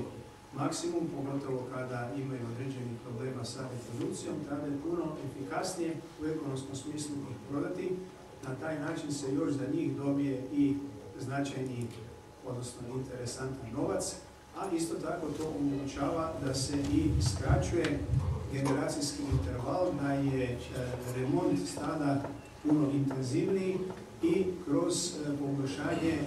maksimum, pogotovo kada imaju određenih problema sa reprodukcijom, tada je puno efikasnije u ekonomskom smislu ih prodati. Na taj način se još za njih dobije i značajni, odnosno interesantan novac, a isto tako to omogućava da se i skraćuje generacijski interval, da je remont stada puno intenzivniji i kroz poboljšanje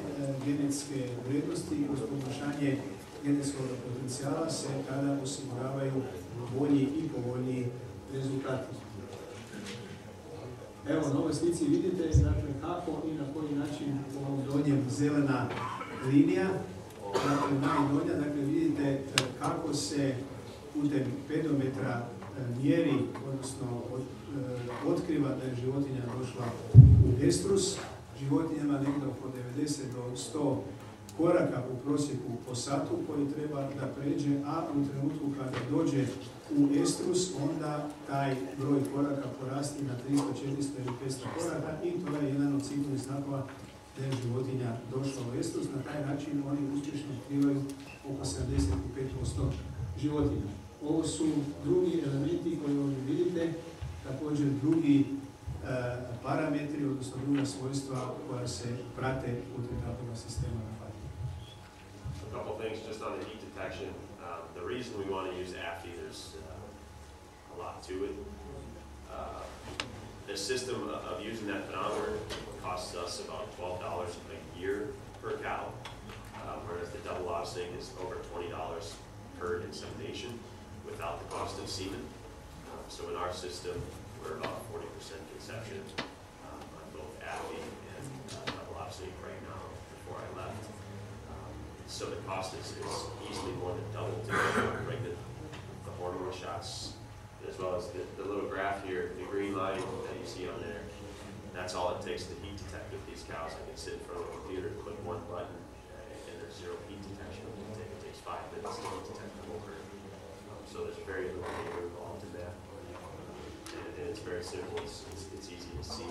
genetske vrijednosti, kroz poboljšanje genetskog potencijala se tada osiguravaju bolji i povoljniji rezultati. Evo, na ovoj slici vidite dakle, kako i na koji način ovom donjem zelena linija, dakle najdonja, dakle vidite kako se putem pedometra mjeri, odnosno otkriva da je životinja došla u estrus. Životinjama negdje oko 90 do 100 koraka u prosjeku po satu koji treba da pređe, a u trenutku kada dođe u estrus, onda taj broj koraka porasti na 300, 400 ili 500 koraka i to je jedan od sigurnih znakova da je životinja došla u estrus. Na taj način oni uspješno otkrivaju oko 75% životinja. Ovo su drugi elementi koji ovdje vidite, također drugi parametri, odnosno druga svojstva koja se prate putem takvog sistema na farmi. A couple things just on the heat detection. The reason we want to use AFI, there's a lot to it. The system of using that thermometer costs us about $12 a year per cow, whereas the double offset is over $20 per insemination without the cost of semen. So in our system, we're about 40% conception on both AFI and double offset right now before I left. So the cost is easily more than double to bring the hormone shots, as well as the little graph here, the green line that you see on there. That's all it takes to heat detect with these cows. I can sit in front of a computer, click one button, and there's zero heat detection. It takes 5 minutes to heat detect the whole herd. So there's very little data involved in that. And it's very simple, it's easy to see,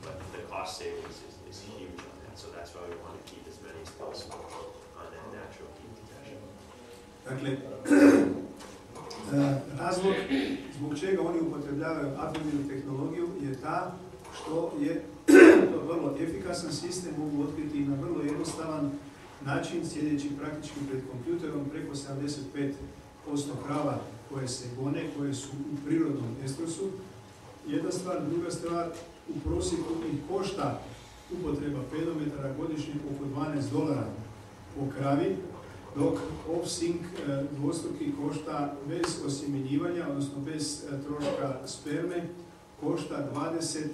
but the cost savings is huge on that. So that's why we want to keep as many as possible on that natural heat detection. Dakle, razlog zbog čega oni upotrebljavaju afirmivnu tehnologiju je ta što je to vrlo efikasan sistem, mogu otkriti na vrlo jednostavan način, sjedeći praktički pred kompjuterom preko 75% krava koje se gone, koje su u prirodnom estrusu. Jedna stvar, druga stvar, u prosjeku ih košta upotreba pedometara godišnje oko $12 po kravi, dok off-sync dvostruki košta bez osjemenjivanja, odnosno bez troška sperme, košta $20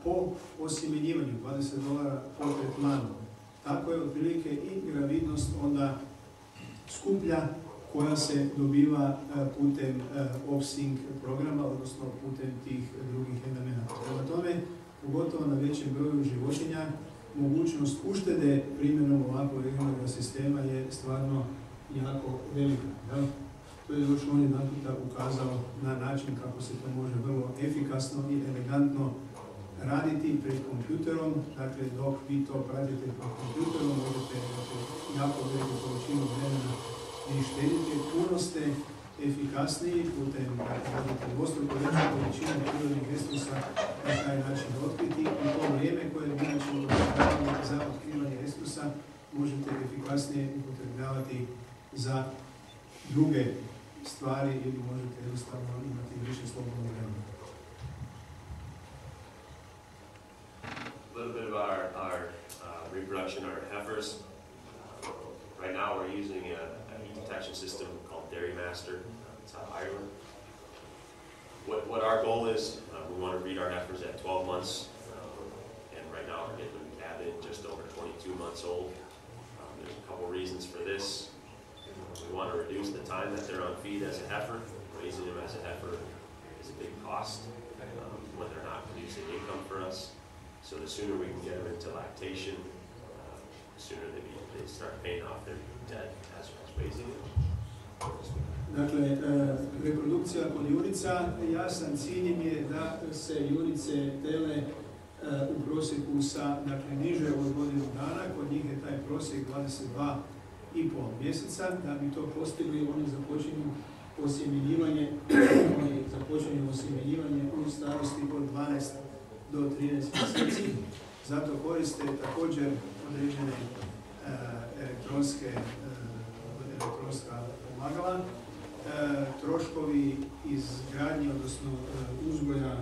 po osjemenjivanju, $20 po tretmanu. Tako je otprilike i gravidnost onda skuplja koja se dobiva putem off-sync programa, odnosno putem tih drugih elemenata. Prema tome, pogotovo na većem broju životinja, mogućnost uštede primjenom ovakvog regionalnog sistema je stvarno jako velika. Ja? To je još on jedanputa ukazao na način kako se to može vrlo efikasno i elegantno raditi pred kompjuterom. Dakle, dok vi to pratite pred kompjuterom, možete jako veliku količinu vremena i štedite. Puno ste efikasniji putem radite dvostruko veću količinu prirodnih estrusa na taj način otkriti i to vrijeme koje je inače upotrebljavamo za otkrivanje estrusa možete efikasnije upotrebljavati za druge stvari ili možete jednostavno imati više slobodnog vremena. A little bit of our reproduction, our heifers. Right now we're using a heat detection system called Dairy Master. It's out of Ireland. What our goal is, we want to breed our heifers at 12 months, and right now we're getting them calved just over 22 months old. There's a couple reasons for this. We want to reduce the time that they're on feed as a heifer. Raising them as a heifer is a big cost when they're not producing income for us. So the sooner we can get them into lactation, the sooner they start paying off their debt as raising them. Dakle, reprodukcija kod junica, jasan cilj im je da se junice tele u prosjeku sa, dakle, niže od godinu dana, kod njih je taj prosjek 22,5 mjeseca. Da bi to postigli, oni započinju osjemenjivanje u starosti od 12 do 13 mjeseci. Zato koriste također određene elektronska pomagala. Troškovi izgradnje, odnosno uzgoja